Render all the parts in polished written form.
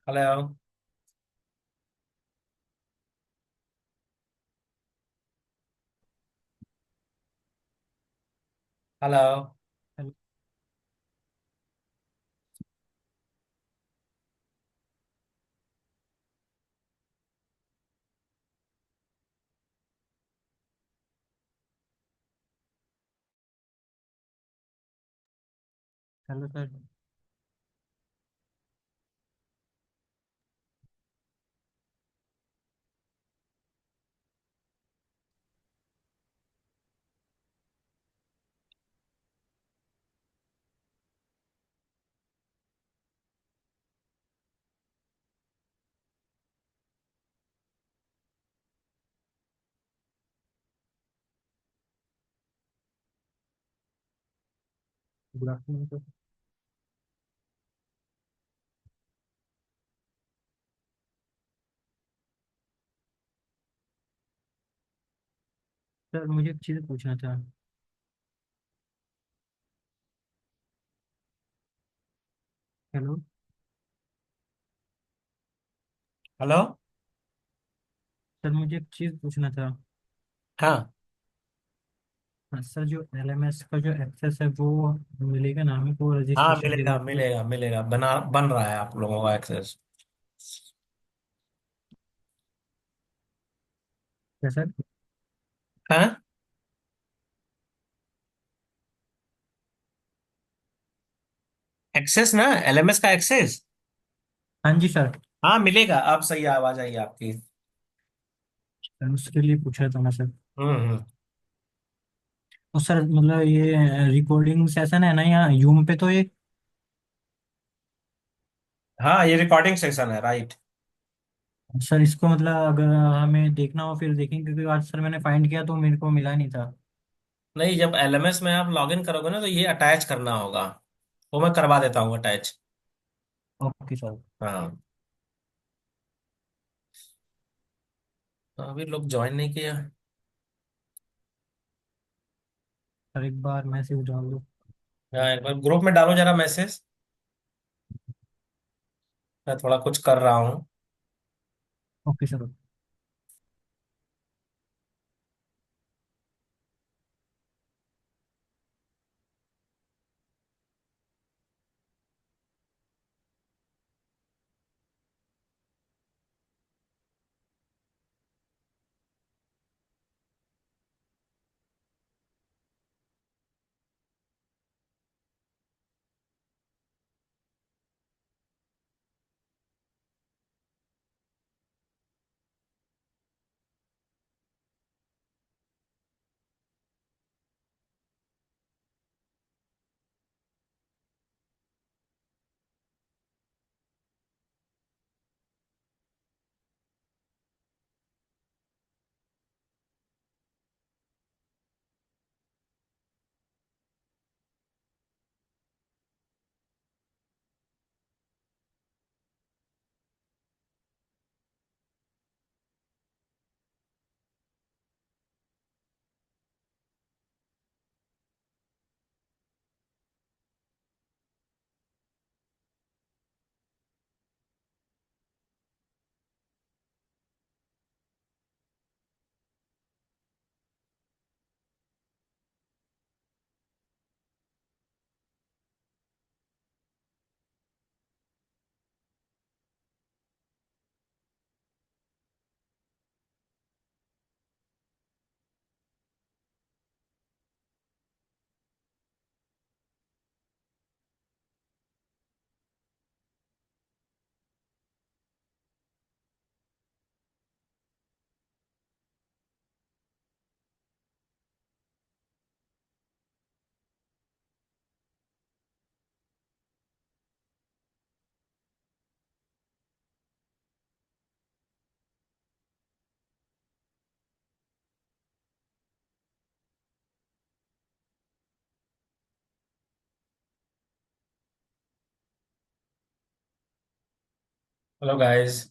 Hello. Hello. Hello. Hello sir. Good afternoon sir. Sir मुझे एक चीज़ पूछना था। हेलो। हेलो। सर मुझे एक चीज़ पूछना था। हाँ। हाँ, सर जो एलएमएस का जो एक्सेस है वो मिलेगा ना हमें को हाँ, रजिस्ट्रेशन के मिलेगा बाद तो। मिलेगा मिलेगा, बन रहा है आप लोगों का एक्सेस। क्या सर? हाँ। एक्सेस ना, एलएमएस का एक्सेस। हाँ जी सर। हाँ, मिलेगा। आप सही आवाज आई आपकी। सर उसके लिए पूछा था मैं सर। हम्म। और सर मतलब ये रिकॉर्डिंग सेशन है ना यहाँ यूम पे तो ये। हाँ, ये रिकॉर्डिंग सेक्शन है, राइट। सर इसको मतलब अगर हमें देखना हो फिर देखेंगे क्योंकि आज सर मैंने फाइंड किया तो मेरे को मिला नहीं था। नहीं, जब एलएमएस में आप लॉगिन करोगे ना तो ये अटैच करना होगा। वो मैं करवा देता हूँ अटैच। Okay sir. हाँ। तो अभी लोग ज्वाइन नहीं किया। सर एक बार मैसेज डाल दो। हाँ, एक बार ग्रुप में डालो जरा मैसेज। मैं थोड़ा कुछ कर रहा हूँ। Okay sir. Hello guys.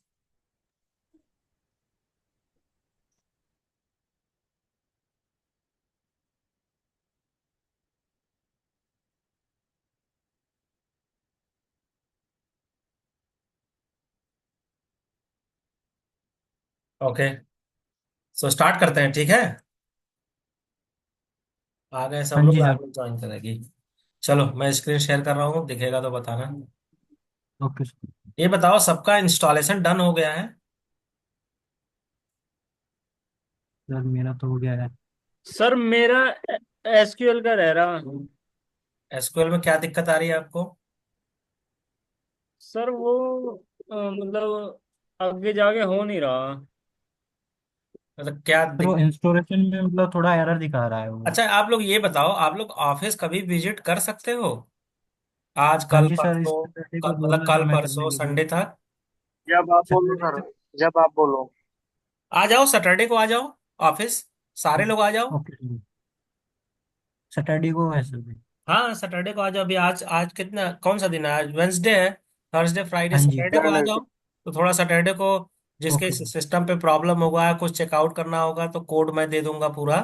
Okay, so start करते हैं, ठीक है। आ गए सब हाँ लोग, जी सर। आगे ज्वाइन करेगी। चलो मैं स्क्रीन शेयर कर रहा हूँ, दिखेगा तो बताना। Okay sir. ये बताओ, सबका इंस्टॉलेशन डन हो गया है? सर मेरा तो हो गया है। सर मेरा एसक्यूएल का रह रहा। एसक्यूएल में क्या दिक्कत आ रही है आपको? सर वो मतलब आगे जाके हो नहीं रहा। मतलब क्या सर वो इंस्टॉलेशन में मतलब थोड़ा एरर दिखा रहा है वो। अच्छा, आप लोग ये बताओ, आप लोग ऑफिस कभी विजिट कर सकते हो? आज, हाँ कल, जी सर, इस परसों? सैटरडे को मतलब बोला था कल मैं करने परसों के लिए। संडे तक? जब आप बोलो सैटरडे सर, को। जब आप बोलो। आ जाओ, सैटरडे को आ जाओ ऑफिस, सारे लोग आ जाओ। Okay sir. सैटरडे को है सर। हाँ, सैटरडे को आ जाओ। अभी आज आज कितना, कौन सा दिन है? आज वेंसडे है। थर्सडे, फ्राइडे, हाँ जी। सैटरडे को आ जाओ। वेडनेसडे। तो थोड़ा सैटरडे को जिसके ओके सर। सिस्टम पे प्रॉब्लम होगा, कुछ चेकआउट करना होगा, तो कोड मैं दे दूंगा पूरा।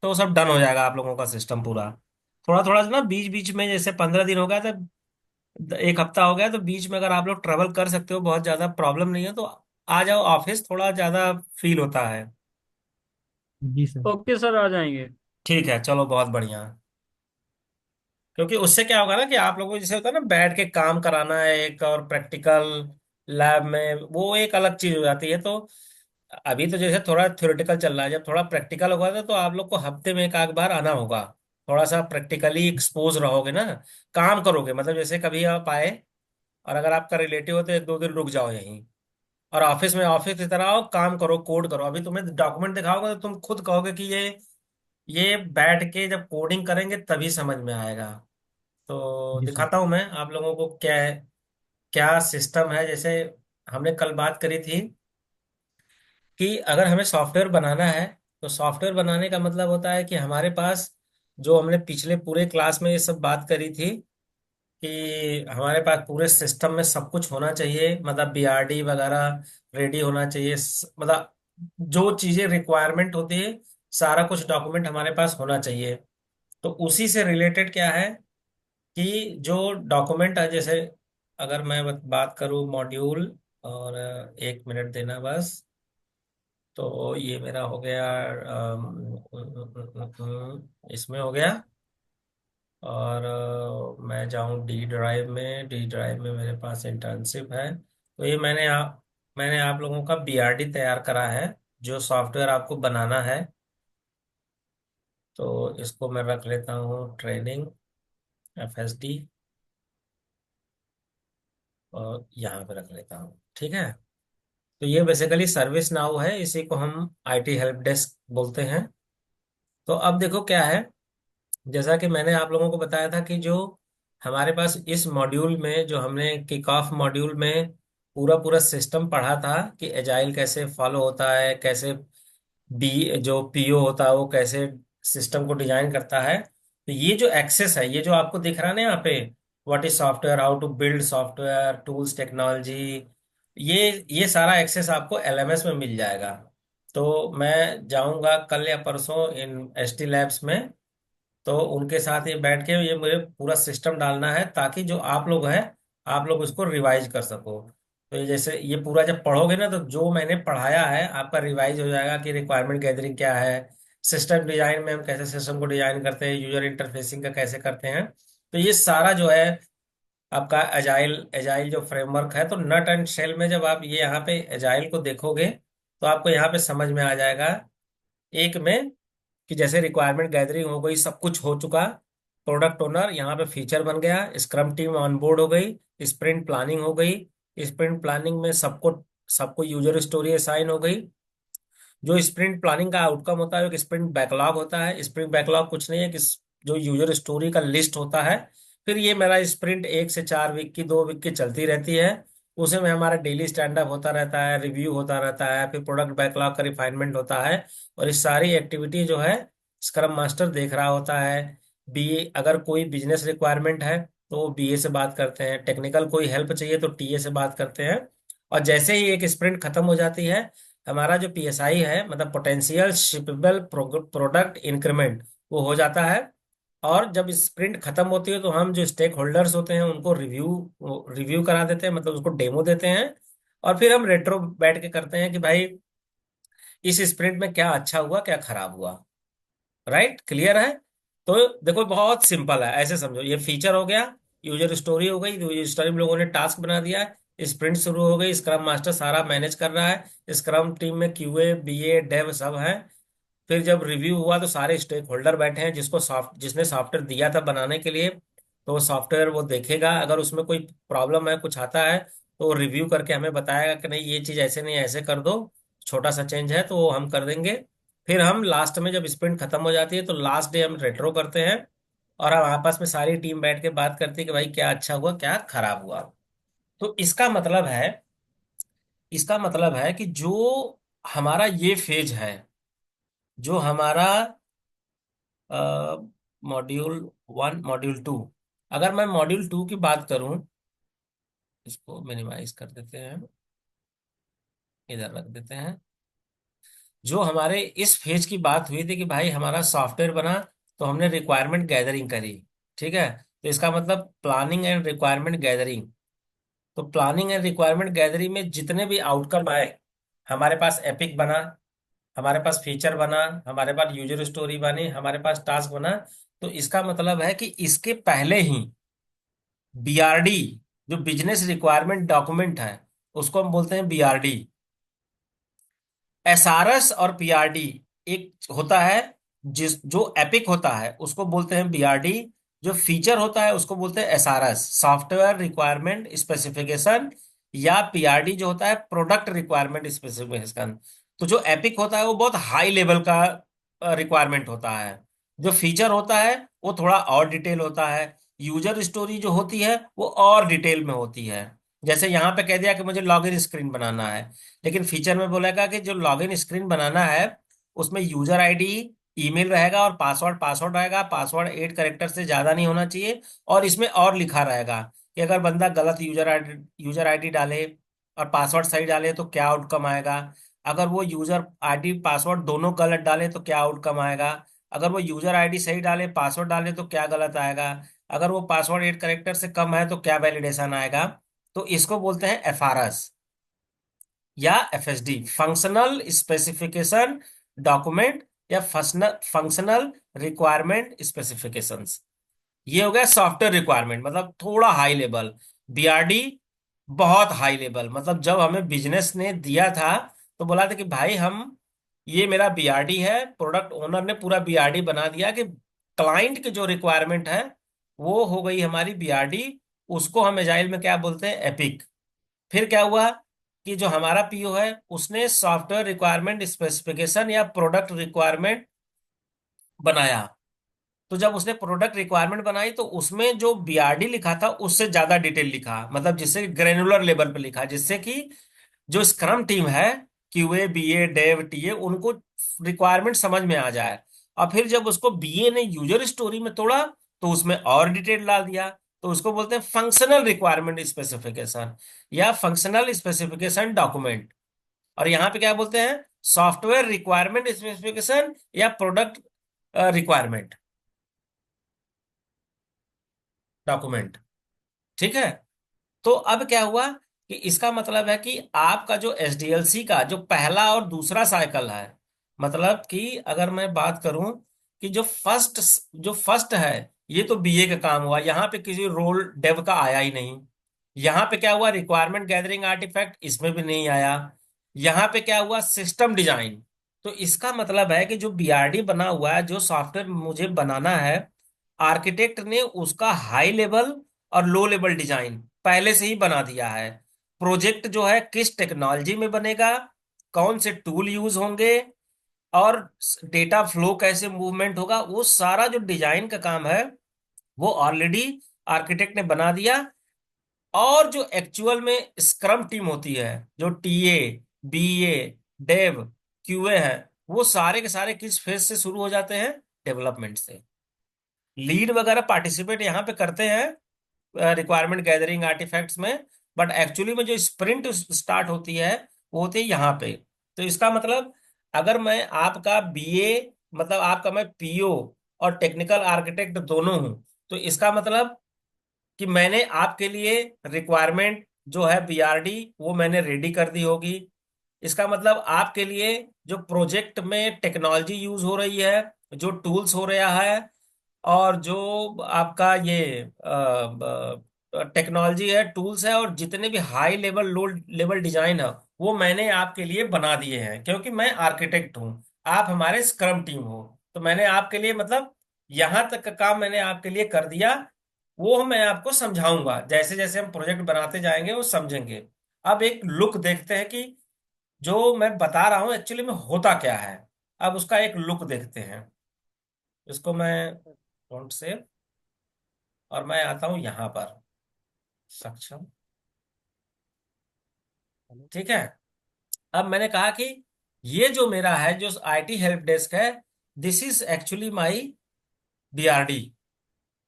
तो सब डन हो जाएगा आप लोगों का सिस्टम पूरा। थोड़ा थोड़ा ना बीच बीच में, जैसे 15 दिन हो गया था, एक हफ्ता हो गया, तो बीच में अगर आप लोग ट्रेवल कर सकते हो, बहुत ज्यादा प्रॉब्लम नहीं है, तो आ जाओ ऑफिस, थोड़ा ज्यादा फील होता है। जी सर। ओके सर, आ जाएंगे। ठीक है, चलो, बहुत बढ़िया। क्योंकि उससे क्या होगा ना कि आप लोगों को जैसे होता है ना, बैठ के काम कराना है एक, और प्रैक्टिकल लैब में वो एक अलग चीज हो जाती है। तो अभी तो जैसे थोड़ा थ्योरेटिकल चल रहा है, जब थोड़ा प्रैक्टिकल होगा तो आप लोग को हफ्ते में एक आध बार आना होगा। थोड़ा सा प्रैक्टिकली एक्सपोज रहोगे ना, काम करोगे, मतलब जैसे कभी आप आए, और अगर आपका रिलेटिव हो तो 1 2 दिन रुक जाओ यहीं। और ऑफिस में ऑफिस की तरह आओ, काम करो, कोड करो। अभी तुम्हें डॉक्यूमेंट दिखाओगे तो तुम खुद कहोगे कि ये बैठ के जब कोडिंग करेंगे तभी समझ में आएगा। तो जी सर। दिखाता हूं मैं आप लोगों को क्या है, क्या सिस्टम है। जैसे हमने कल बात करी थी कि अगर हमें सॉफ्टवेयर बनाना है, तो सॉफ्टवेयर बनाने का मतलब होता है कि हमारे पास, जो हमने पिछले पूरे क्लास में ये सब बात करी थी, कि हमारे पास पूरे सिस्टम में सब कुछ होना चाहिए, मतलब बीआरडी वगैरह रेडी होना चाहिए। मतलब जो चीजें रिक्वायरमेंट होती है, सारा कुछ डॉक्यूमेंट हमारे पास होना चाहिए। तो उसी से रिलेटेड क्या है कि जो डॉक्यूमेंट है, जैसे अगर मैं बात करूं मॉड्यूल, और 1 मिनट देना बस। तो ये मेरा हो गया, इसमें हो गया। और मैं जाऊं डी ड्राइव में, डी ड्राइव में मेरे पास इंटर्नशिप है। तो ये मैंने आप लोगों का बीआरडी तैयार करा है, जो सॉफ्टवेयर आपको बनाना है। तो इसको मैं रख लेता हूँ ट्रेनिंग, एफएसडी, और यहाँ पे रख लेता हूँ, ठीक है। तो ये बेसिकली सर्विस नाउ है, इसी को हम आईटी हेल्प डेस्क बोलते हैं। तो अब देखो क्या है, जैसा कि मैंने आप लोगों को बताया था कि जो हमारे पास इस मॉड्यूल में, जो हमने किक ऑफ मॉड्यूल में पूरा पूरा सिस्टम पढ़ा था कि एजाइल कैसे फॉलो होता है, कैसे बी जो पीओ होता है वो कैसे सिस्टम को डिजाइन करता है। तो ये जो एक्सेस है, ये जो आपको दिख रहा है ना यहाँ पे, what is software, how to build software, tools, technology, ये सारा एक्सेस आपको एलएमएस में मिल जाएगा। तो मैं जाऊंगा कल या परसों इन एसटी लैब्स में, तो उनके साथ ये बैठ के ये मुझे पूरा सिस्टम डालना है, ताकि जो आप लोग हैं, आप लोग उसको रिवाइज कर सको। तो ये जैसे ये पूरा जब पढ़ोगे ना, तो जो मैंने पढ़ाया है आपका रिवाइज हो जाएगा कि रिक्वायरमेंट गैदरिंग क्या है, सिस्टम डिजाइन में हम कैसे सिस्टम को डिजाइन करते हैं, यूजर इंटरफेसिंग का कैसे करते हैं। तो ये सारा जो है आपका एजाइल एजाइल जो फ्रेमवर्क है, तो नट एंड शेल में जब आप ये यहाँ पे एजाइल को देखोगे, तो आपको यहाँ पे समझ में आ जाएगा एक में, कि जैसे रिक्वायरमेंट गैदरिंग हो गई, सब कुछ हो चुका, प्रोडक्ट ओनर यहाँ पे फीचर बन गया, स्क्रम टीम ऑन बोर्ड हो गई, स्प्रिंट प्लानिंग हो गई, स्प्रिंट प्लानिंग में सबको सबको यूजर स्टोरी असाइन हो गई। जो स्प्रिंट प्लानिंग का आउटकम होता है, एक स्प्रिंट बैकलॉग होता है। स्प्रिंट बैकलॉग कुछ नहीं है कि जो यूजर स्टोरी का लिस्ट होता है। फिर ये मेरा स्प्रिंट 1 से 4 वीक की, 2 वीक की चलती रहती है। उसे में हमारा डेली स्टैंड अप होता रहता है, रिव्यू होता रहता है, फिर प्रोडक्ट बैकलॉग का रिफाइनमेंट होता है। और इस सारी एक्टिविटी जो है स्क्रम मास्टर देख रहा होता है। बीए, अगर कोई बिजनेस रिक्वायरमेंट है तो वो बीए से बात करते हैं, टेक्निकल कोई हेल्प चाहिए तो टीए से बात करते हैं। और जैसे ही एक स्प्रिंट खत्म हो जाती है, हमारा जो पीएसआई है, मतलब पोटेंशियल शिपेबल प्रोडक्ट इंक्रीमेंट, वो हो जाता है। और जब स्प्रिंट खत्म होती है, तो हम जो स्टेक होल्डर्स होते हैं उनको रिव्यू रिव्यू करा देते हैं, मतलब उसको डेमो देते हैं। और फिर हम रेट्रो बैठ के करते हैं कि भाई इस स्प्रिंट में क्या अच्छा हुआ क्या खराब हुआ। राइट, क्लियर है। तो देखो बहुत सिंपल है, ऐसे समझो, ये फीचर हो गया, यूजर स्टोरी हो गई, यूजर स्टोरी में लोगों ने टास्क बना दिया है, स्प्रिंट शुरू हो गई, स्क्रम मास्टर सारा मैनेज कर रहा है, स्क्रम टीम में क्यूए बीए डेव सब है। फिर जब रिव्यू हुआ तो सारे स्टेक होल्डर बैठे हैं, जिसने सॉफ्टवेयर दिया था बनाने के लिए, तो वो सॉफ्टवेयर वो देखेगा, अगर उसमें कोई प्रॉब्लम है कुछ आता है तो वो रिव्यू करके हमें बताएगा कि नहीं ये चीज़ ऐसे नहीं ऐसे कर दो, छोटा सा चेंज है तो वो हम कर देंगे। फिर हम लास्ट में जब स्प्रिंट खत्म हो जाती है तो लास्ट डे हम रेट्रो करते हैं, और हम आपस में सारी टीम बैठ के बात करती है कि भाई क्या अच्छा हुआ क्या खराब हुआ। तो इसका मतलब है कि जो हमारा ये फेज है, जो हमारा मॉड्यूल 1 मॉड्यूल 2, अगर मैं मॉड्यूल 2 की बात करूं, इसको मिनिमाइज कर देते हैं, इधर रख देते हैं। जो हमारे इस फेज की बात हुई थी कि भाई हमारा सॉफ्टवेयर बना, तो हमने रिक्वायरमेंट गैदरिंग करी, ठीक है। तो इसका मतलब प्लानिंग एंड रिक्वायरमेंट गैदरिंग। तो प्लानिंग एंड रिक्वायरमेंट गैदरिंग में जितने भी आउटकम आए, हमारे पास एपिक बना, हमारे पास फीचर बना, हमारे पास यूजर स्टोरी बनी, हमारे पास टास्क बना, तो इसका मतलब है कि इसके पहले ही बीआरडी, जो बिजनेस रिक्वायरमेंट डॉक्यूमेंट है, उसको हम बोलते हैं बीआरडी। एसआरएस और पीआरडी एक होता है, जिस जो एपिक होता है उसको बोलते हैं बीआरडी, जो फीचर होता है उसको बोलते हैं एसआरएस, सॉफ्टवेयर रिक्वायरमेंट स्पेसिफिकेशन, या पीआरडी जो होता है प्रोडक्ट रिक्वायरमेंट स्पेसिफिकेशन। तो जो एपिक होता है वो बहुत हाई लेवल का रिक्वायरमेंट होता है, जो फीचर होता है वो थोड़ा और डिटेल होता है, यूजर स्टोरी जो होती है वो और डिटेल में होती है। जैसे यहाँ पे कह दिया कि मुझे लॉगिन स्क्रीन बनाना है, लेकिन फीचर में बोलेगा कि जो लॉगिन स्क्रीन बनाना है उसमें यूजर आईडी, ईमेल रहेगा और पासवर्ड पासवर्ड रहेगा, पासवर्ड 8 कैरेक्टर से ज्यादा नहीं होना चाहिए। और इसमें और लिखा रहेगा कि अगर बंदा गलत यूजर आईडी डाले और पासवर्ड सही डाले तो क्या आउटकम आएगा, अगर वो यूजर आईडी पासवर्ड दोनों गलत डाले तो क्या आउटकम आएगा, अगर वो यूजर आईडी सही डाले पासवर्ड डाले तो क्या गलत आएगा, अगर वो पासवर्ड 8 कैरेक्टर से कम है तो क्या वैलिडेशन आएगा। तो इसको बोलते हैं एफआरएस या एफएसडी, फंक्शनल स्पेसिफिकेशन डॉक्यूमेंट, या फंक्शनल रिक्वायरमेंट स्पेसिफिकेशंस। ये हो गया सॉफ्टवेयर रिक्वायरमेंट, मतलब थोड़ा हाई लेवल। बीआरडी बहुत हाई लेवल, मतलब जब हमें बिजनेस ने दिया था तो बोला था कि भाई हम, ये मेरा बीआरडी है, प्रोडक्ट ओनर ने पूरा बीआरडी बना दिया कि क्लाइंट की जो रिक्वायरमेंट है वो हो गई हमारी बीआरडी, उसको हम एजाइल में क्या बोलते हैं, एपिक। फिर क्या हुआ कि जो हमारा पीओ है उसने सॉफ्टवेयर रिक्वायरमेंट स्पेसिफिकेशन या प्रोडक्ट रिक्वायरमेंट बनाया। तो जब उसने प्रोडक्ट रिक्वायरमेंट बनाई तो उसमें जो बीआरडी लिखा था उससे ज्यादा डिटेल लिखा, मतलब जिससे ग्रेनुलर लेवल पे लिखा, जिससे कि जो स्क्रम टीम है, क्यूए बीए डेव टीए, उनको रिक्वायरमेंट समझ में आ जाए। और फिर जब उसको बीए ने यूजर स्टोरी में तोड़ा तो उसमें और डिटेल डाल दिया, तो उसको बोलते हैं फंक्शनल रिक्वायरमेंट स्पेसिफिकेशन या फंक्शनल स्पेसिफिकेशन डॉक्यूमेंट। और यहाँ पे क्या बोलते हैं, सॉफ्टवेयर रिक्वायरमेंट स्पेसिफिकेशन या प्रोडक्ट रिक्वायरमेंट डॉक्यूमेंट, ठीक है। तो अब क्या हुआ कि इसका मतलब है कि आपका जो एसडीएलसी का जो पहला और दूसरा साइकिल है, मतलब कि अगर मैं बात करूं कि जो फर्स्ट है, ये तो बीए का काम हुआ, यहाँ पे किसी रोल डेव का आया ही नहीं। यहाँ पे क्या हुआ, रिक्वायरमेंट गैदरिंग आर्टिफैक्ट, इसमें भी नहीं आया। यहाँ पे क्या हुआ, सिस्टम डिजाइन। तो इसका मतलब है कि जो बीआरडी बना हुआ है, जो सॉफ्टवेयर मुझे बनाना है, आर्किटेक्ट ने उसका हाई लेवल और लो लेवल डिजाइन पहले से ही बना दिया है। प्रोजेक्ट जो है किस टेक्नोलॉजी में बनेगा, कौन से टूल यूज होंगे, और डेटा फ्लो कैसे मूवमेंट होगा, वो सारा जो डिजाइन का काम है वो ऑलरेडी आर्किटेक्ट ने बना दिया। और जो एक्चुअल में स्क्रम टीम होती है, जो टीए बीए डेव क्यूए है, वो सारे के सारे किस फेज से शुरू हो जाते हैं, डेवलपमेंट से। लीड वगैरह पार्टिसिपेट यहाँ पे करते हैं रिक्वायरमेंट गैदरिंग आर्टिफैक्ट्स में, बट एक्चुअली में जो स्प्रिंट स्टार्ट होती है वो होती है यहाँ पे। तो इसका मतलब, अगर मैं आपका बीए, मतलब आपका मैं पीओ और टेक्निकल आर्किटेक्ट दोनों हूं, तो इसका मतलब कि मैंने आपके लिए रिक्वायरमेंट जो है बीआरडी वो मैंने रेडी कर दी होगी, इसका मतलब आपके लिए जो प्रोजेक्ट में टेक्नोलॉजी यूज हो रही है, जो टूल्स हो रहा है, और जो आपका ये टेक्नोलॉजी है, टूल्स है, और जितने भी high level low level design है, वो मैंने आपके लिए बना दिए हैं, क्योंकि मैं आर्किटेक्ट हूँ, आप हमारे स्क्रम टीम हो। तो मैंने आपके लिए मतलब यहाँ तक का काम मैंने आपके लिए कर दिया। वो मैं आपको समझाऊंगा, जैसे जैसे हम प्रोजेक्ट बनाते जाएंगे वो समझेंगे। अब एक लुक देखते हैं कि जो मैं बता रहा हूँ एक्चुअली में होता क्या है। अब उसका एक लुक देखते हैं। इसको मैं फ्रंट से, और मैं आता हूं यहां पर सक्षम। ठीक है। अब मैंने कहा कि ये जो मेरा है, जो आईटी हेल्प डेस्क है, this is actually my BRD.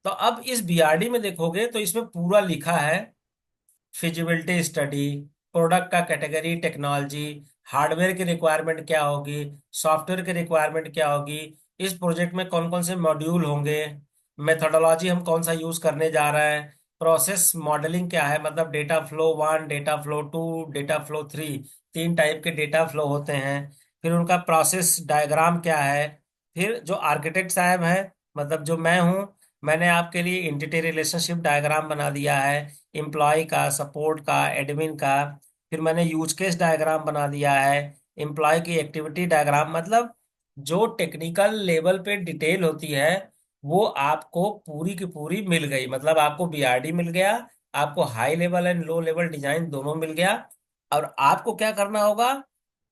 तो अब इस बीआरडी में देखोगे तो इसमें पूरा लिखा है फिजिबिलिटी स्टडी, प्रोडक्ट का कैटेगरी, टेक्नोलॉजी, हार्डवेयर की रिक्वायरमेंट क्या होगी, सॉफ्टवेयर की रिक्वायरमेंट क्या होगी, इस प्रोजेक्ट में कौन कौन से मॉड्यूल होंगे, मेथोडोलॉजी हम कौन सा यूज करने जा रहे हैं, प्रोसेस मॉडलिंग क्या है, मतलब data flow one, data flow two, data flow three, तीन टाइप के डेटा फ्लो होते हैं। फिर उनका प्रोसेस डायग्राम क्या है। फिर जो आर्किटेक्ट साहब है, मतलब जो मैं हूँ, मैंने आपके लिए इंटिटी रिलेशनशिप डायग्राम बना दिया है, एम्प्लॉय का, सपोर्ट का, एडमिन का। फिर मैंने यूज केस डायग्राम बना दिया है, एम्प्लॉय की एक्टिविटी डायग्राम। मतलब जो टेक्निकल लेवल पे डिटेल होती है वो आपको पूरी की पूरी मिल गई। मतलब आपको बीआरडी मिल गया, आपको high level and low level design दोनों मिल गया। और आपको क्या करना होगा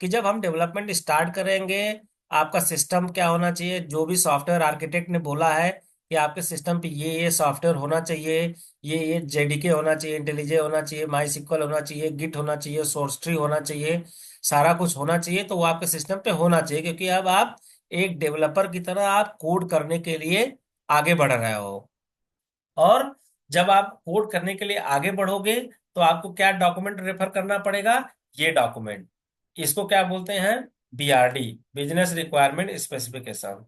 कि जब हम डेवलपमेंट स्टार्ट करेंगे, आपका सिस्टम क्या होना चाहिए, जो भी सॉफ्टवेयर आर्किटेक्ट ने बोला है कि आपके सिस्टम पे ये सॉफ्टवेयर होना चाहिए, ये जेडीके होना चाहिए, इंटेलिजे होना चाहिए, माई सिक्वल होना चाहिए, गिट होना चाहिए, सोर्स ट्री होना चाहिए, सारा कुछ होना चाहिए। तो वो आपके सिस्टम पे होना चाहिए, क्योंकि अब आप एक डेवलपर की तरह आप कोड करने के लिए आगे बढ़ रहे हो। और जब आप कोड करने के लिए आगे बढ़ोगे तो आपको क्या डॉक्यूमेंट रेफर करना पड़ेगा, ये डॉक्यूमेंट। इसको क्या बोलते हैं, बीआरडी, बिजनेस रिक्वायरमेंट स्पेसिफिकेशन।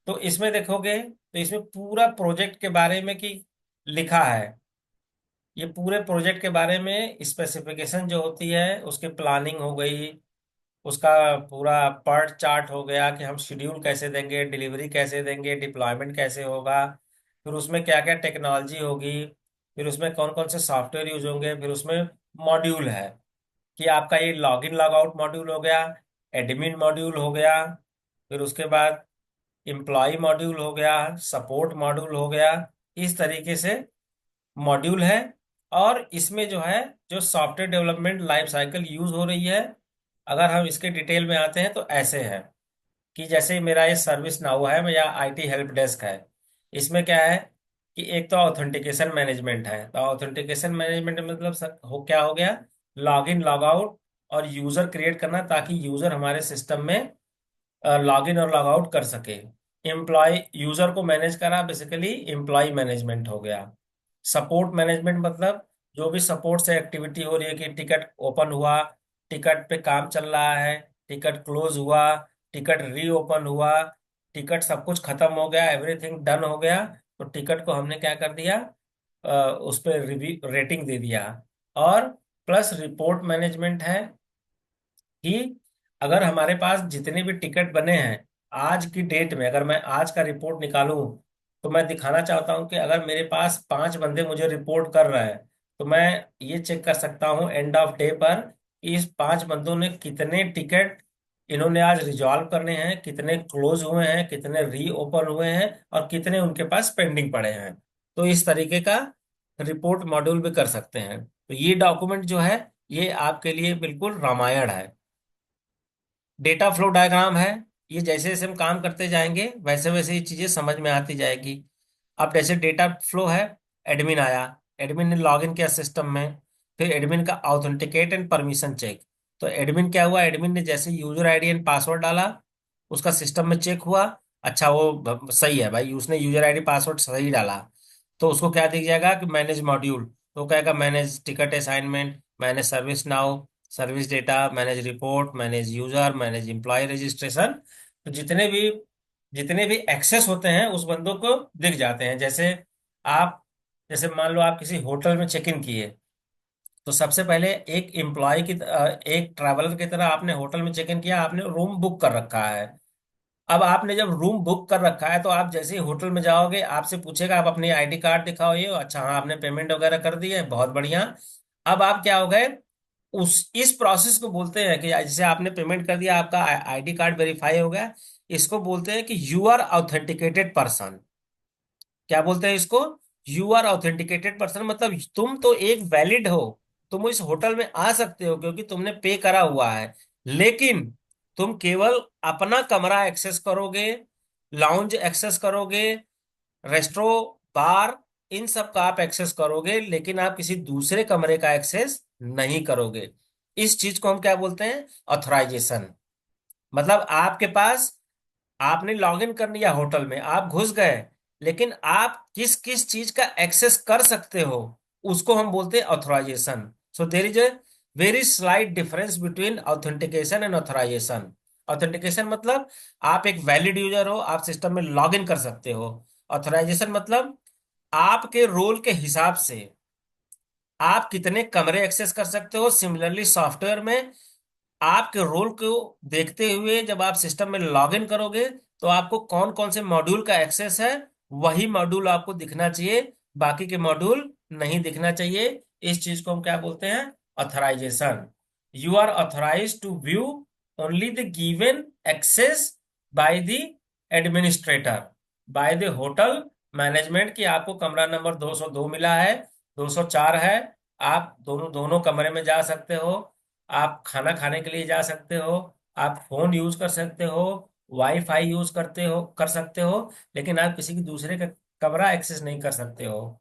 तो इसमें देखोगे तो इसमें पूरा प्रोजेक्ट के बारे में की लिखा है। ये पूरे प्रोजेक्ट के बारे में स्पेसिफिकेशन जो होती है, उसकी प्लानिंग हो गई, उसका पूरा पर्ट चार्ट हो गया कि हम शेड्यूल कैसे देंगे, डिलीवरी कैसे देंगे, डिप्लॉयमेंट कैसे होगा, फिर उसमें क्या क्या टेक्नोलॉजी होगी, फिर उसमें कौन कौन से सॉफ्टवेयर यूज होंगे, फिर उसमें मॉड्यूल है कि आपका ये लॉगिन लॉग आउट मॉड्यूल हो गया, एडमिन मॉड्यूल हो गया, फिर उसके बाद एम्प्लॉय मॉड्यूल हो गया, सपोर्ट मॉड्यूल हो गया। इस तरीके से मॉड्यूल है। और इसमें जो है, जो software development life cycle use हो रही है, अगर हम इसके डिटेल में आते हैं तो ऐसे है कि जैसे मेरा ये सर्विस नाउ है या आईटी हेल्प डेस्क है, इसमें क्या है कि एक तो ऑथेंटिकेशन मैनेजमेंट है। तो ऑथेंटिकेशन मैनेजमेंट मतलब क्या हो गया, लॉग इन लॉग आउट और यूजर क्रिएट करना, ताकि यूजर हमारे सिस्टम में लॉग इन और लॉग आउट कर सके। एम्प्लॉय यूजर को मैनेज करा, बेसिकली एम्प्लॉय मैनेजमेंट हो गया। सपोर्ट मैनेजमेंट मतलब जो भी सपोर्ट से एक्टिविटी हो रही है, कि टिकट ओपन हुआ, टिकट पे काम चल रहा है, टिकट क्लोज हुआ, टिकट रीओपन हुआ, टिकट सब कुछ खत्म हो गया, एवरीथिंग डन हो गया, तो टिकट को हमने क्या कर दिया, उस पर रिव्यू रेटिंग दे दिया। और प्लस रिपोर्ट मैनेजमेंट है कि अगर हमारे पास जितने भी टिकट बने हैं आज की डेट में, अगर मैं आज का रिपोर्ट निकालूं, तो मैं दिखाना चाहता हूं कि अगर मेरे पास पांच बंदे मुझे रिपोर्ट कर रहे हैं, तो मैं ये चेक कर सकता हूं एंड ऑफ डे पर कि इस पांच बंदों ने कितने टिकट इन्होंने आज रिजॉल्व करने हैं, कितने क्लोज हुए हैं, कितने री ओपन हुए हैं, और कितने उनके पास पेंडिंग पड़े हैं। तो इस तरीके का रिपोर्ट मॉड्यूल भी कर सकते हैं। तो ये डॉक्यूमेंट जो है, ये आपके लिए बिल्कुल रामायण है। डेटा फ्लो डायग्राम है, ये जैसे जैसे हम काम करते जाएंगे वैसे वैसे ये चीजें समझ में आती जाएगी। अब जैसे डेटा फ्लो है, एडमिन आया, एडमिन ने लॉगिन किया सिस्टम में, फिर एडमिन का ऑथेंटिकेट एंड परमिशन चेक। तो एडमिन क्या हुआ, एडमिन ने जैसे यूजर आईडी एंड पासवर्ड डाला, उसका सिस्टम में चेक हुआ, अच्छा वो सही है भाई, उसने यूजर आईडी पासवर्ड सही डाला, तो उसको क्या दिख जाएगा कि मैनेज मॉड्यूल। तो कहेगा manage ticket assignment, manage service now, service data, manage report, manage user, manage employ registration. तो जितने भी एक्सेस होते हैं उस बंदों को दिख जाते हैं। जैसे आप, जैसे मान लो आप किसी होटल में चेक इन किए, तो सबसे पहले एक एम्प्लॉय एक ट्रैवलर की तरह आपने होटल में चेक इन किया, आपने रूम बुक कर रखा है। अब आपने जब रूम बुक कर रखा है तो आप जैसे ही होटल में जाओगे आपसे पूछेगा आप अपनी आईडी कार्ड दिखाओ, ये अच्छा हाँ आपने पेमेंट वगैरह कर दी है, बहुत बढ़िया। अब आप क्या हो गए, उस इस प्रोसेस को बोलते हैं कि जैसे आपने पेमेंट कर दिया, आपका आईडी कार्ड वेरीफाई हो गया, इसको बोलते हैं कि यू आर ऑथेंटिकेटेड पर्सन। क्या बोलते हैं इसको? यू आर ऑथेंटिकेटेड पर्सन, मतलब तुम तो एक वैलिड हो, तुम इस होटल में आ सकते हो क्योंकि तुमने पे करा हुआ है, लेकिन तुम केवल अपना कमरा एक्सेस करोगे, लाउंज एक्सेस करोगे, रेस्ट्रो, बार, इन सब का आप एक्सेस करोगे, लेकिन आप किसी दूसरे कमरे का एक्सेस नहीं करोगे। इस चीज को हम क्या बोलते हैं? ऑथराइजेशन। मतलब आपके पास, आपने लॉगिन कर लिया होटल में, आप घुस गए, लेकिन आप किस किस चीज का एक्सेस कर सकते हो उसको हम बोलते हैं authorisation. So there is a very slight difference between authentication and authorisation. Authentication मतलब आप एक वैलिड यूजर हो, आप सिस्टम में लॉग इन कर सकते हो। ऑथराइजेशन मतलब आपके रोल के हिसाब से आप कितने कमरे एक्सेस कर सकते हो। सिमिलरली सॉफ्टवेयर में आपके रोल को देखते हुए जब आप सिस्टम में लॉग इन करोगे तो आपको कौन कौन से मॉड्यूल का एक्सेस है, वही मॉड्यूल आपको दिखना चाहिए, बाकी के मॉड्यूल नहीं दिखना चाहिए। इस चीज को हम क्या बोलते हैं? Authorisation. You are authorise to view only the given access by the administrator, by the hotel management, कि आपको कमरा नंबर 202 मिला है, 204 है, आप दोनों दोनों कमरे में जा सकते हो, आप खाना खाने के लिए जा सकते हो, आप फोन यूज कर सकते हो, वाईफाई यूज कर सकते हो, लेकिन आप किसी की दूसरे का कमरा एक्सेस नहीं कर सकते हो,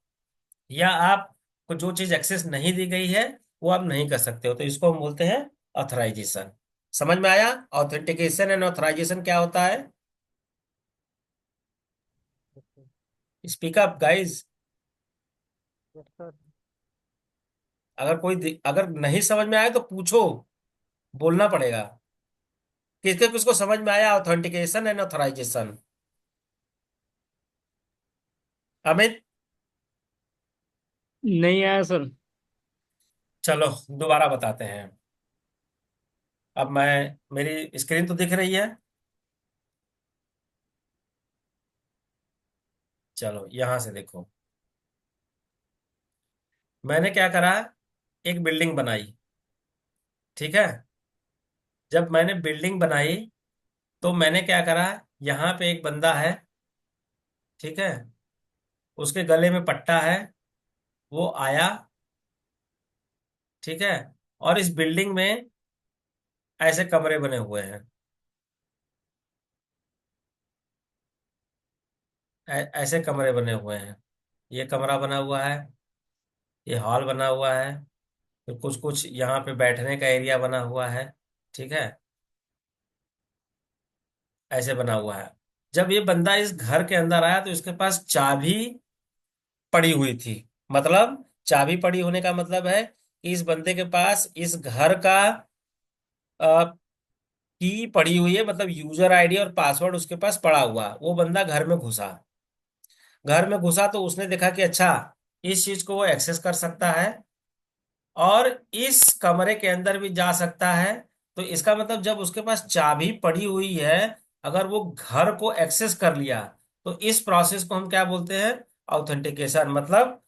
या आपको जो चीज एक्सेस नहीं दी गई है वो आप नहीं कर सकते हो। तो इसको हम बोलते हैं ऑथराइजेशन। समझ में आया ऑथेंटिकेशन एंड ऑथराइजेशन क्या होता है? Speak up guys. अगर नहीं समझ में आए तो पूछो, बोलना पड़ेगा। किसके किसको समझ में आया ऑथेंटिकेशन एंड ऑथराइजेशन? अमित? नहीं आया सर। चलो दोबारा बताते हैं। अब मैं, मेरी स्क्रीन तो दिख रही है, चलो यहां से देखो। मैंने क्या करा, एक बिल्डिंग बनाई, ठीक है। जब मैंने बिल्डिंग बनाई तो मैंने क्या करा, यहाँ पे एक बंदा है, ठीक है, उसके गले में पट्टा है, वो आया, ठीक है, और इस बिल्डिंग में ऐसे कमरे बने हुए हैं, ऐसे कमरे बने हुए हैं, ये कमरा बना हुआ है, ये हॉल बना हुआ है, फिर कुछ कुछ यहाँ पे बैठने का एरिया बना हुआ है, ठीक है, ऐसे बना हुआ है। जब ये बंदा इस घर के अंदर आया तो इसके पास चाबी पड़ी हुई थी। मतलब चाबी पड़ी होने का मतलब है कि इस बंदे के पास इस घर का की पड़ी हुई है, मतलब यूजर आईडी और पासवर्ड उसके पास पड़ा हुआ। वो बंदा घर में घुसा, घर में घुसा तो उसने देखा कि अच्छा इस चीज को वो एक्सेस कर सकता है और इस कमरे के अंदर भी जा सकता है। तो इसका मतलब जब उसके पास चाबी पड़ी हुई है, अगर वो घर को एक्सेस कर लिया, तो इस प्रोसेस को हम क्या बोलते हैं? ऑथेंटिकेशन। मतलब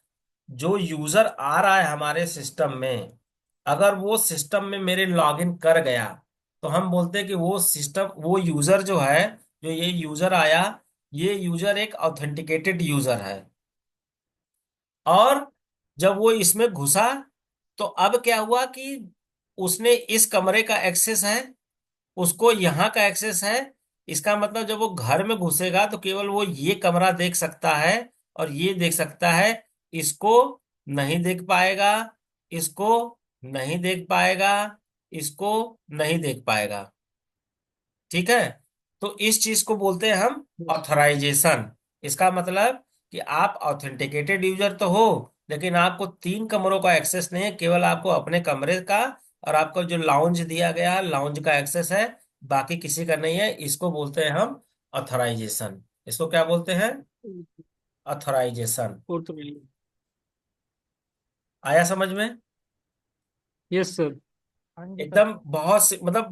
जो यूजर आ रहा है हमारे सिस्टम में, अगर वो सिस्टम में मेरे लॉगिन कर गया तो हम बोलते हैं कि वो सिस्टम, वो यूजर जो है, जो ये यूजर आया, ये यूजर एक ऑथेंटिकेटेड यूजर है। और जब वो इसमें घुसा तो अब क्या हुआ कि उसने इस कमरे का एक्सेस है, उसको यहाँ का एक्सेस है। इसका मतलब जब वो घर में घुसेगा तो केवल वो ये कमरा देख सकता है और ये देख सकता है, इसको नहीं देख पाएगा, इसको नहीं देख पाएगा, इसको नहीं देख पाएगा, ठीक है। तो इस चीज को बोलते हैं हम ऑथराइजेशन। इसका मतलब कि आप ऑथेंटिकेटेड यूजर तो हो, लेकिन आपको तीन कमरों का एक्सेस नहीं है, केवल आपको अपने कमरे का और आपको जो लाउंज दिया गया है लाउंज का एक्सेस है, बाकी किसी का नहीं है। इसको बोलते हैं हम ऑथराइजेशन। इसको क्या बोलते हैं? ऑथराइजेशन। फोर्थ मिली। आया समझ में? Yes sir. हाँ जी सर। एकदम मतलब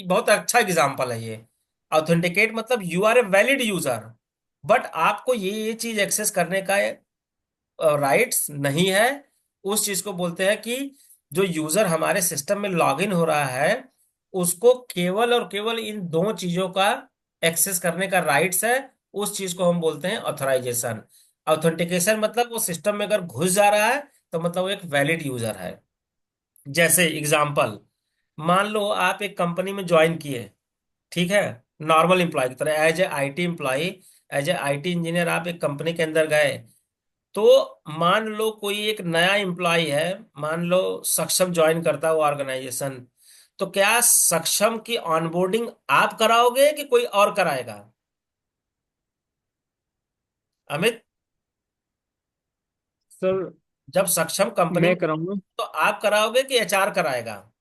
बहुत अच्छा एग्जाम्पल है ये। ऑथेंटिकेट मतलब you are a valid user, but आपको ये चीज एक्सेस करने का राइट्स नहीं है। उस चीज को बोलते हैं कि जो यूजर हमारे सिस्टम में लॉगिन हो रहा है, उसको केवल और केवल इन दो चीजों का एक्सेस करने का राइट्स है। उस चीज को हम बोलते हैं ऑथराइजेशन। ऑथेंटिकेशन मतलब वो सिस्टम में अगर घुस जा रहा है तो मतलब वो एक वैलिड यूजर है। जैसे एग्जाम्पल, मान लो आप एक कंपनी में ज्वाइन किए, ठीक है, नॉर्मल एम्प्लॉय की तरह, as a IT employ, as a IT engineer आप एक कंपनी के अंदर गए। तो मान लो कोई एक नया एम्प्लॉय है, मान लो सक्षम ज्वाइन करता है वो ऑर्गेनाइजेशन। तो क्या सक्षम की ऑनबोर्डिंग आप कराओगे कि कोई और कराएगा? अमित, सर जब सक्षम कंपनी में, मैं कराऊंगा। तो आप कराओगे कि एचआर कराएगा?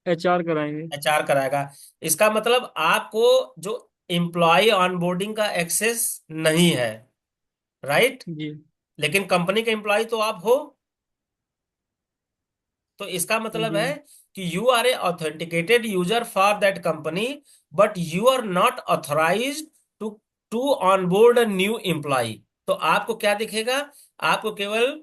एचआर कराएंगे। एचआर कराएगा। इसका मतलब आपको जो एम्प्लॉय ऑनबोर्डिंग का एक्सेस नहीं है, राइट? जी। लेकिन कंपनी का एम्प्लॉय तो आप हो। तो इसका मतलब जी। है कि you are a authenticated user for that company, but you are not authorised to to onboard a new employ. तो आपको क्या दिखेगा? आपको केवल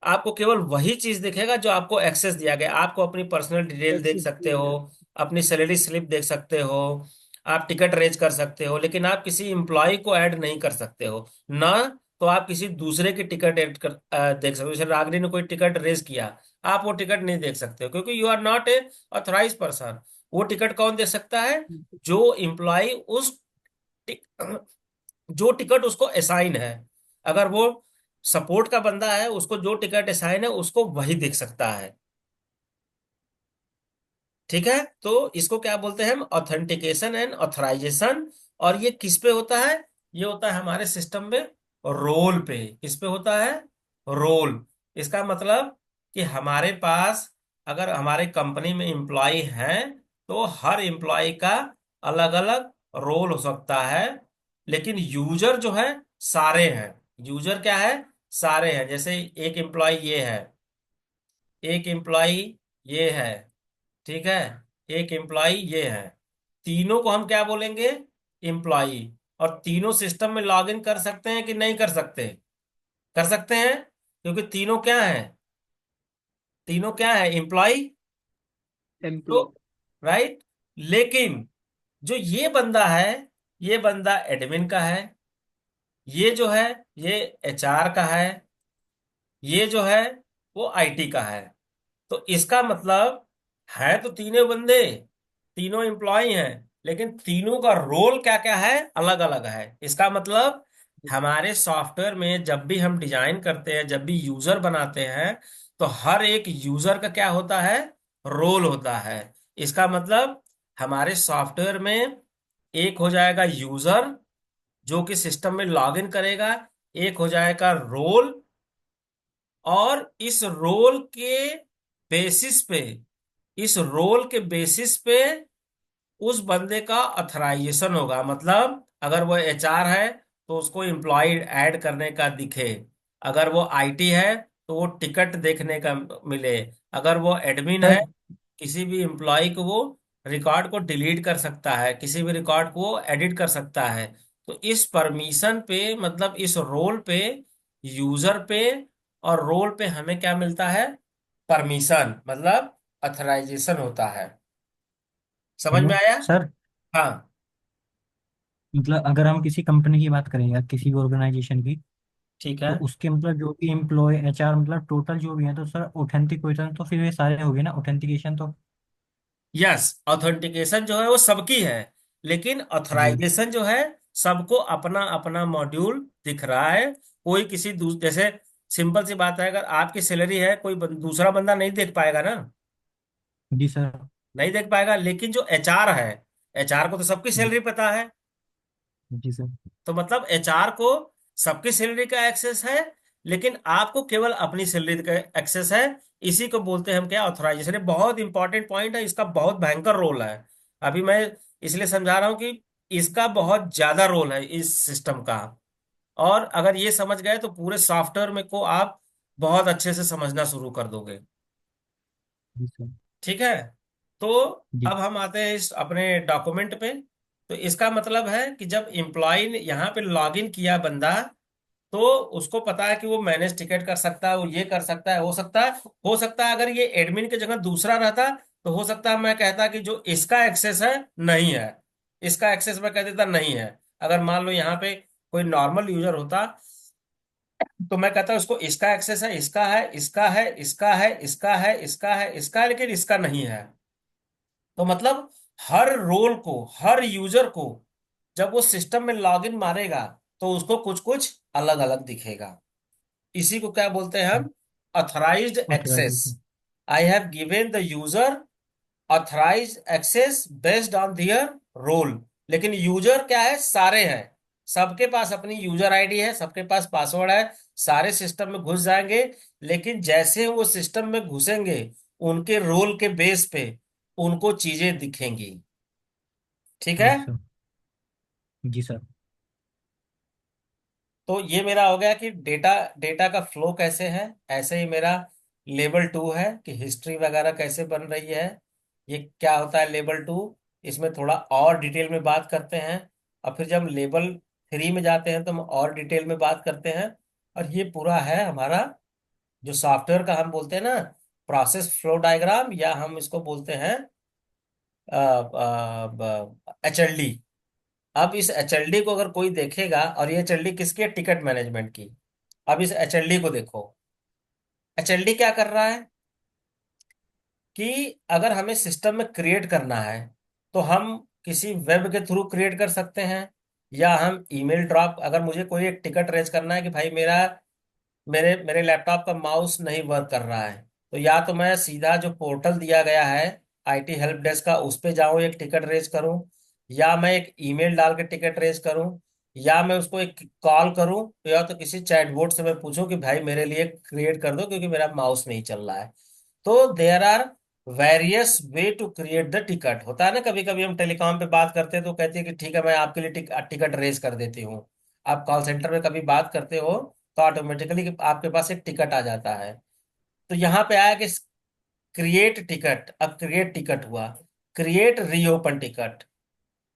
आपको केवल वही चीज दिखेगा जो आपको एक्सेस दिया गया। आपको अपनी पर्सनल डिटेल देख एक्सेस सकते किया हो, गया। अपनी सैलरी स्लिप देख सकते हो, आप टिकट रेज कर सकते हो, लेकिन आप किसी एम्प्लॉय को ऐड नहीं कर सकते हो ना। तो आप किसी दूसरे की टिकट देख सकते हो। जैसे रागनी ने कोई टिकट रेज किया, आप वो टिकट नहीं देख सकते हो क्योंकि you are not a authorise person. वो टिकट कौन दे सकता है? जो एम्प्लॉय उस टिक- जो टिकट उसको असाइन है। अगर वो सपोर्ट का बंदा है, उसको जो टिकट असाइन है उसको वही देख सकता है। ठीक है, तो इसको क्या बोलते हैं हम? Authentication and authorisation. और ये किस पे होता है? ये होता है हमारे सिस्टम में रोल पे। किस पे होता है? रोल। इसका मतलब कि हमारे पास अगर हमारे कंपनी में एम्प्लॉय हैं, तो हर एम्प्लॉय का अलग अलग रोल हो सकता है। लेकिन यूजर जो है सारे हैं। यूजर क्या है? सारे हैं। जैसे एक एम्प्लॉय ये है, एक एम्प्लॉय ये है, ठीक है, एक एम्प्लॉय ये है। तीनों को हम क्या बोलेंगे? एम्प्लॉय। और तीनों सिस्टम में लॉग इन कर सकते हैं कि नहीं कर सकते? कर सकते हैं, क्योंकि तीनों क्या है? तीनों क्या है? एम्प्लॉय। तो एम्प्लॉय। राइट। लेकिन जो ये बंदा है, ये बंदा एडमिन का है, ये जो है ये एचआर का है, ये जो है वो आईटी का है। तो इसका मतलब है तो तीनों बंदे, तीनों एम्प्लॉय हैं, लेकिन तीनों का रोल क्या क्या है? अलग अलग है। इसका मतलब हमारे सॉफ्टवेयर में जब भी हम डिजाइन करते हैं, जब भी यूजर बनाते हैं, तो हर एक यूजर का क्या होता है? रोल होता है। इसका मतलब हमारे सॉफ्टवेयर में एक हो जाएगा यूजर जो कि सिस्टम में लॉगिन करेगा, एक हो जाएगा रोल, और इस रोल के बेसिस पे उस बंदे का अथराइजेशन होगा। मतलब अगर वो एचआर है तो उसको एम्प्लॉय ऐड करने का दिखे, अगर वो आईटी है तो वो टिकट देखने का मिले, अगर वो एडमिन है सर किसी भी एम्प्लॉय को वो रिकॉर्ड को डिलीट कर सकता है, किसी भी रिकॉर्ड को वो एडिट कर सकता है। तो इस परमिशन पे, मतलब इस रोल पे, यूजर पे और रोल पे हमें क्या मिलता है? परमिशन, मतलब अथराइजेशन होता है। समझ में हेलो आया? सर, हाँ। मतलब अगर हम किसी कंपनी की बात करें या किसी भी ऑर्गेनाइजेशन की, ठीक है। तो उसके मतलब जो भी एम्प्लॉय एचआर मतलब टोटल जो भी है, तो सर ऑथेंटिकेशन तो फिर ये सारे हो गए ना, ऑथेंटिकेशन तो। यस, ऑथेंटिकेशन जो है वो सबकी है, लेकिन जी ऑथराइजेशन जो है सबको अपना अपना मॉड्यूल दिख रहा है। कोई जैसे सिंपल सी बात है, अगर आपकी सैलरी है, कोई दूसरा बंदा नहीं देख पाएगा ना। जी सर। नहीं देख पाएगा, लेकिन जो एचआर है, एचआर को तो सबकी जी सैलरी पता है। जी सर। तो मतलब एचआर को सबकी सैलरी का एक्सेस है, लेकिन आपको केवल अपनी सैलरी का एक्सेस है। इसी को बोलते हैं हम क्या? ऑथराइजेशन। ये बहुत इंपॉर्टेंट पॉइंट है, इसका बहुत भयंकर रोल है। अभी मैं इसलिए समझा रहा हूं कि इसका बहुत ज्यादा रोल है इस सिस्टम का। और अगर ये समझ गए तो पूरे सॉफ्टवेयर में को आप बहुत अच्छे से समझना शुरू कर दोगे। जी सर। ठीक है। तो जी। अब हम आते हैं इस अपने डॉक्यूमेंट पे। तो इसका मतलब है कि जब एम्प्लॉय ने यहाँ पे लॉग इन किया बंदा, तो उसको पता है कि वो मैनेज टिकट कर सकता है, वो ये कर सकता है, हो सकता है अगर ये एडमिन की जगह दूसरा रहता, तो हो सकता है मैं कहता कि जो इसका एक्सेस है नहीं है, इसका एक्सेस मैं कह देता नहीं है। अगर मान लो यहाँ पे कोई नॉर्मल यूजर होता, तो मैं कहता उसको इसका एक्सेस है, इसका है, इसका है, इसका है, इसका है, इसका है, इसका है, लेकिन इसका नहीं है। तो मतलब हर रोल को, हर यूजर को जब वो सिस्टम में लॉगिन मारेगा, तो उसको कुछ कुछ अलग अलग दिखेगा। इसी को क्या बोलते हैं हम? Authorised access. Authorisation. I have given the user authorised access based on their role. लेकिन यूजर क्या है? सारे हैं, सबके पास अपनी यूजर आईडी है, सबके पास पासवर्ड है, सारे सिस्टम में घुस जाएंगे। लेकिन जैसे वो सिस्टम में घुसेंगे, उनके रोल के बेस पे उनको चीजें दिखेंगी। ठीक है। जी सर। जी सर। तो ये मेरा हो गया कि डेटा डेटा का फ्लो कैसे है। ऐसे ही मेरा लेवल 2 है कि हिस्ट्री वगैरह कैसे बन रही है। ये क्या होता है लेवल 2? इसमें थोड़ा और डिटेल में बात करते हैं। और फिर जब लेवल 3 में जाते हैं तो हम और डिटेल में बात करते हैं। और ये पूरा है हमारा जो सॉफ्टवेयर का हम बोलते हैं ना, प्रोसेस फ्लो डायग्राम, या हम इसको बोलते हैं HLD। अब इस HLD को अगर कोई देखेगा, और ये HLD किसकी है? टिकट मैनेजमेंट की। अब इस HLD को देखो। HLD क्या कर रहा है कि अगर हमें सिस्टम में क्रिएट करना है, तो हम किसी वेब के थ्रू क्रिएट कर सकते हैं, या हम ईमेल ड्रॉप, अगर मुझे कोई एक टिकट रेज करना है कि भाई मेरा मेरे मेरे लैपटॉप का माउस नहीं वर्क कर रहा है, तो या तो मैं सीधा जो पोर्टल दिया गया है IT हेल्प डेस्क का, उस पे जाऊं, एक टिकट रेज करूं, या मैं एक ईमेल डाल के टिकट रेज करूं, या मैं उसको एक कॉल करूं, या तो किसी चैटबॉट से मैं पूछूं कि भाई मेरे लिए क्रिएट कर दो क्योंकि मेरा माउस नहीं चल रहा है। तो there are various way to create the ticket. होता है ना, कभी कभी हम टेलीकॉम पे बात करते हैं तो कहते हैं कि ठीक है मैं आपके लिए टिकट रेज कर देती हूँ। आप कॉल सेंटर में कभी बात करते हो, तो ऑटोमेटिकली आपके पास एक टिकट आ जाता है। तो यहाँ पे आया कि क्रिएट टिकट। अब क्रिएट टिकट हुआ, create reopen ticket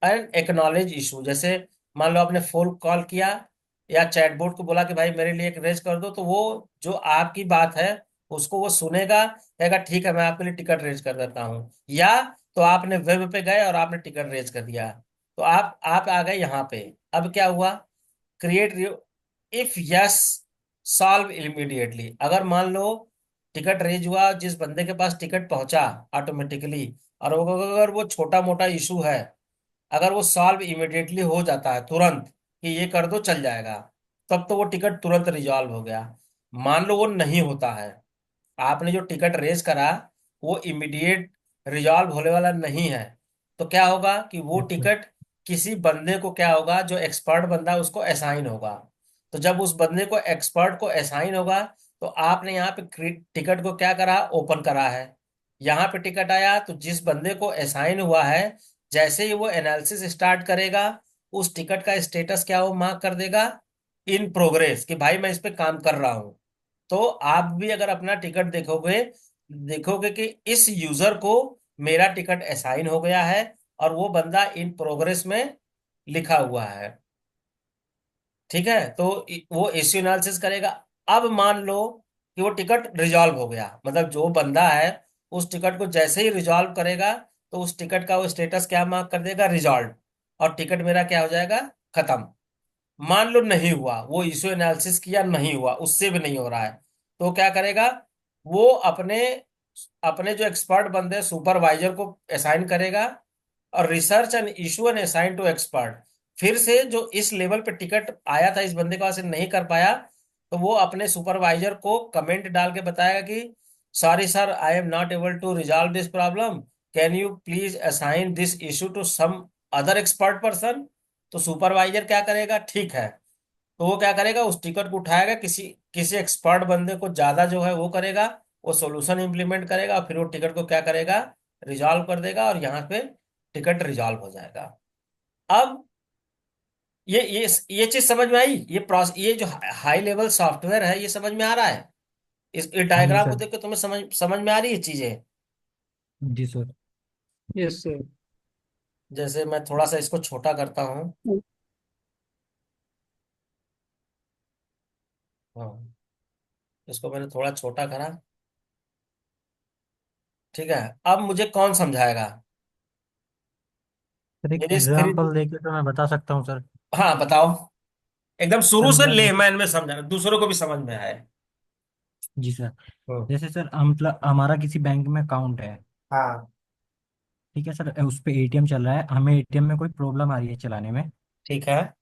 and acknowledge issue. जैसे मान लो आपने फोन कॉल किया या चैटबॉट को बोला कि भाई मेरे लिए एक रेज कर दो, तो वो जो आपकी बात है उसको वो सुनेगा, कहेगा ठीक है मैं आपके लिए टिकट रेज कर देता हूँ। या तो आपने वेब पे गए और आपने टिकट रेज कर दिया, तो आप आ गए यहाँ पे। अब क्या हुआ? Create, if yes solve immediately. अगर मान लो टिकट रेज हुआ, जिस बंदे के पास टिकट पहुंचा ऑटोमेटिकली, और अगर वो छोटा मोटा इशू है, अगर वो सॉल्व इमिडिएटली हो जाता है तुरंत कि ये कर दो चल जाएगा, तब तो वो टिकट तुरंत रिजॉल्व हो गया। मान लो वो नहीं होता है, आपने जो टिकट रेज करा वो इमीडिएट रिजॉल्व होने वाला नहीं है, तो क्या होगा कि वो अच्छा। टिकट किसी बंदे को, क्या होगा, जो एक्सपर्ट बंदा है, उसको असाइन होगा। तो जब उस बंदे को, एक्सपर्ट को असाइन होगा, तो आपने यहाँ पे टिकट को क्या करा? ओपन करा है। यहाँ पे टिकट आया, तो जिस बंदे को असाइन हुआ है, जैसे ही वो एनालिसिस स्टार्ट करेगा, उस टिकट का स्टेटस क्या वो मार्क कर देगा? इन प्रोग्रेस, कि भाई मैं इस पे काम कर रहा हूँ। तो आप भी अगर अपना टिकट देखोगे, देखोगे कि इस यूजर को मेरा टिकट असाइन हो गया है, और वो बंदा इन प्रोग्रेस में लिखा हुआ है। ठीक है। तो वो इश्यू एनालिसिस करेगा। अब मान लो कि वो टिकट रिजॉल्व हो गया, मतलब जो बंदा है उस टिकट को जैसे ही रिजॉल्व करेगा, तो उस टिकट का वो स्टेटस क्या मार्क कर देगा? रिजॉल्व। और टिकट मेरा क्या हो जाएगा? खत्म। मान लो नहीं हुआ, वो इशू एनालिसिस किया, नहीं हुआ, उससे भी नहीं हो रहा है, तो क्या करेगा? वो अपने अपने जो एक्सपर्ट बंदे सुपरवाइजर को असाइन करेगा, और research and issue and assign to expert. फिर से जो इस लेवल पे टिकट आया था, इस बंदे को हासिल नहीं कर पाया, तो वो अपने सुपरवाइजर को कमेंट डाल के बताएगा कि sorry sir, I am not able to resolve this problem, can you please assign this issue to some other expert person. तो सुपरवाइजर क्या करेगा? ठीक है। तो वो क्या करेगा? उस टिकट को उठाएगा, किसी किसी एक्सपर्ट बंदे को ज्यादा जो है वो करेगा, वो सॉल्यूशन इंप्लीमेंट करेगा, और फिर वो टिकट को क्या करेगा? रिजॉल्व कर देगा, और यहाँ पे टिकट रिजॉल्व हो जाएगा। अब ये चीज समझ में आई? ये जो हाई लेवल सॉफ्टवेयर है, ये समझ में आ रहा है? इस हाँ जी डायग्राम को सर। देख के तुम्हें समझ समझ में आ रही है चीजें? जी सर। Yes sir. जैसे मैं थोड़ा सा इसको छोटा करता हूँ। हाँ, इसको मैंने थोड़ा छोटा करा। ठीक है, अब मुझे कौन समझाएगा? सर एक मेरी स्क्रीन। एग्जांपल देके तो मैं बता सकता हूँ सर। हाँ बताओ, एकदम सर शुरू से मतलब जैसे, लेमैन में समझाना, दूसरों को भी समझ में आए। जी सर, हम्म। जैसे सर हम मतलब हमारा किसी बैंक में अकाउंट है। हाँ। ठीक है सर, उस पे एटीएम चल रहा है, हमें एटीएम में कोई प्रॉब्लम आ रही है चलाने में, ठीक है,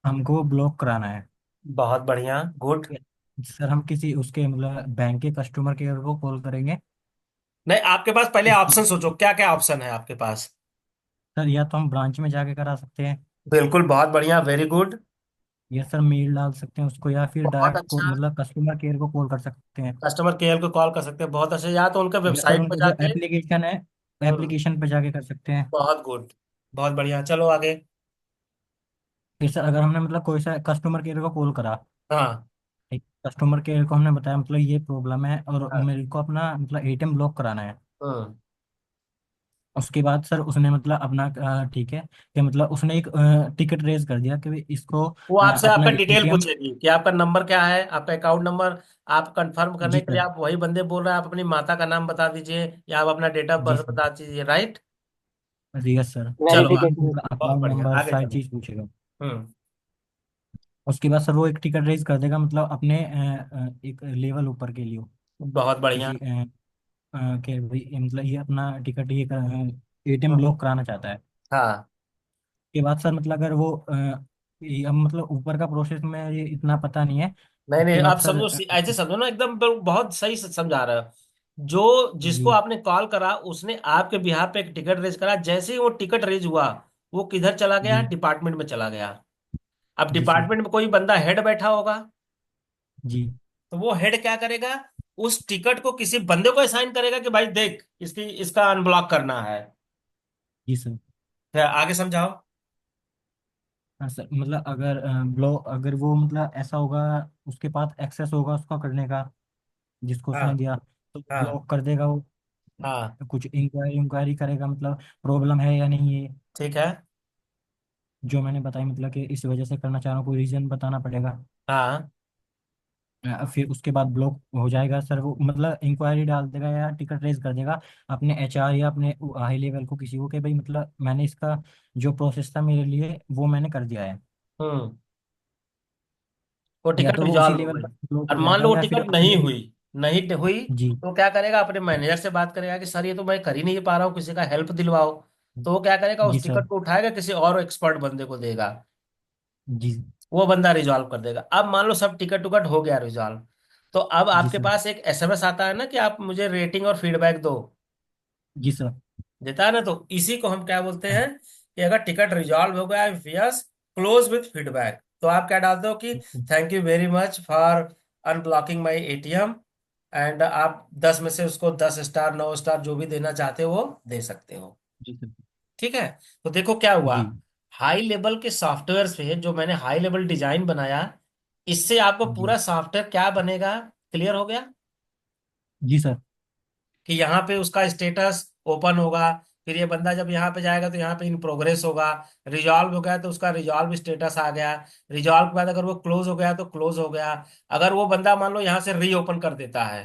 हमको वो ब्लॉक कराना है। बहुत बढ़िया, गुड। ठीक है सर, हम किसी उसके मतलब बैंक के कस्टमर केयर को कॉल करेंगे। नहीं, आपके पास पहले उसकी, ऑप्शन सोचो, क्या क्या ऑप्शन है आपके पास? सर या तो हम ब्रांच में जाके करा सकते हैं, बिल्कुल, बहुत बढ़िया, वेरी गुड। या सर मेल डाल सकते हैं उसको, या फिर बहुत डायरेक्ट अच्छा। मतलब कस्टमर केयर को कॉल कर सकते हैं। कस्टमर केयर को कॉल कर सकते हैं, बहुत अच्छा। या तो उनका या सर वेबसाइट पर उनका जो जाके। एप्लीकेशन है, हम्म। एप्लीकेशन पे जाके कर सकते हैं। बहुत गुड, बहुत बढ़िया, चलो आगे। फिर सर अगर हमने मतलब कोई सा कस्टमर केयर को कॉल करा, हाँ। एक कस्टमर केयर को हमने बताया मतलब ये प्रॉब्लम है और हाँ। मेरे को अपना मतलब एटीएम ब्लॉक कराना है। हम्म। उसके बाद सर उसने मतलब अपना ठीक है कि मतलब उसने एक टिकट रेज कर दिया कि भाई इसको वो आपसे अपना आपका डिटेल एटीएम। पूछेगी कि आपका नंबर क्या है, आपका अकाउंट नंबर। आप कंफर्म करने जी के लिए सर। आप वही बंदे बोल रहे हैं, आप अपनी माता का नाम बता दीजिए या आप अपना डेट ऑफ जी बर्थ सर। बता दीजिए, राइट? जी यस सर। चलो वेरिफिकेशन। मतलब बहुत अकाउंट बढ़िया, नंबर आगे सारी चलो। चीज पूछेगा। हम्म। उसके बाद सर वो एक टिकट रेज कर देगा मतलब अपने एक लेवल ऊपर के लिए, बहुत बढ़िया। किसी के भाई मतलब ये अपना टिकट ये एटीएम हम्म। ब्लॉक कराना चाहता है। हाँ। के बाद सर मतलब अगर वो ये अब मतलब ऊपर का प्रोसेस में ये इतना पता नहीं है। नहीं नहीं, उसके बाद आप सर समझो, ऐसे समझो ना, एकदम बहुत सही से समझा रहे हो। जो जिसको जी आपने कॉल करा उसने आपके बिहार पे एक टिकट रेज करा, जैसे ही वो टिकट रेज हुआ, वो किधर चला गया? जी डिपार्टमेंट में चला गया। अब जी सर। डिपार्टमेंट में कोई बंदा हेड बैठा होगा, जी तो वो हेड क्या करेगा? उस टिकट को किसी बंदे को असाइन करेगा कि भाई देख, इसका अनब्लॉक करना है। जी सर। फिर आगे समझाओ। हाँ सर मतलब अगर ब्लॉक अगर वो मतलब ऐसा होगा, उसके पास एक्सेस होगा उसका करने का, जिसको उसने हाँ। दिया, तो हाँ। ब्लॉक कर देगा वो। हाँ। कुछ इंक्वायरी इंक्वायरी करेगा मतलब प्रॉब्लम है या नहीं ये, ठीक है। जो मैंने बताई मतलब कि इस वजह से करना चाह रहा हूँ, कोई रीजन बताना पड़ेगा। हाँ। फिर उसके बाद ब्लॉक हो जाएगा सर, वो मतलब इंक्वायरी डाल देगा या टिकट रेज कर देगा अपने एचआर या अपने हाई लेवल को किसी को कि भाई मतलब मैंने इसका जो प्रोसेस था मेरे लिए वो मैंने कर दिया है। हम्म। वो या टिकट तो वो उसी रिजॉल्व हो लेवल गई। पर ब्लॉक और हो मान जाएगा लो वो या फिर टिकट नहीं अपने। हुई, नहीं हुई, जी तो क्या करेगा? अपने मैनेजर से बात करेगा कि सर ये तो मैं कर ही नहीं पा रहा हूँ, किसी का हेल्प दिलवाओ। तो वो क्या करेगा? जी उस सर। टिकट को उठाएगा, किसी और एक्सपर्ट बंदे को देगा, जी वो बंदा रिजॉल्व कर देगा। अब मान लो सब टिकट उकट हो गया रिजॉल्व, तो अब जी आपके सर। पास एक एसएमएस आता है ना कि आप मुझे रेटिंग और फीडबैक दो। जी सर। देता है ना, तो इसी को हम क्या बोलते हैं कि अगर टिकट रिजॉल्व हो गया, यस, क्लोज विथ फीडबैक, तो आप क्या डालते हो कि thank you very much for unblocking my ATM. And आप 10 में से उसको 10 स्टार, 9 स्टार, जो भी देना चाहते हो वो दे सकते हो। जी सर। ठीक है। तो देखो क्या हुआ, जी हाई लेवल के सॉफ्टवेयर पे जो मैंने हाई लेवल डिजाइन बनाया, इससे आपको जी पूरा सॉफ्टवेयर क्या बनेगा, क्लियर हो गया? जी सर। कि यहाँ पे उसका स्टेटस ओपन होगा, फिर ये बंदा जब यहाँ पे जाएगा तो यहाँ पे इन प्रोग्रेस होगा। रिजॉल्व हो गया तो उसका रिजॉल्व स्टेटस आ गया। रिजॉल्व के बाद अगर वो क्लोज हो गया तो क्लोज हो गया। अगर वो बंदा मान लो यहाँ से रीओपन कर देता है,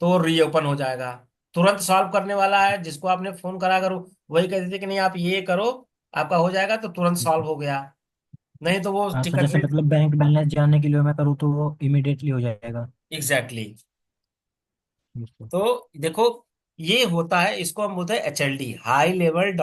तो रीओपन हो जाएगा। तुरंत सॉल्व करने वाला है, जिसको आपने फोन करा, अगर वही कह देते कि नहीं आप ये करो, आपका हो जाएगा, तो तुरंत सॉल्व हो गया। नहीं तो वो हाँ सर, टिकट जैसे रेट। मतलब बैंक बैलेंस जानने के लिए मैं करूँ तो वो इमिडिएटली हो जाएगा। एग्जैक्टली। जी सर। तो देखो, ये होता है, इसको हम बोलते हैं एचएलडी, हाई लेवल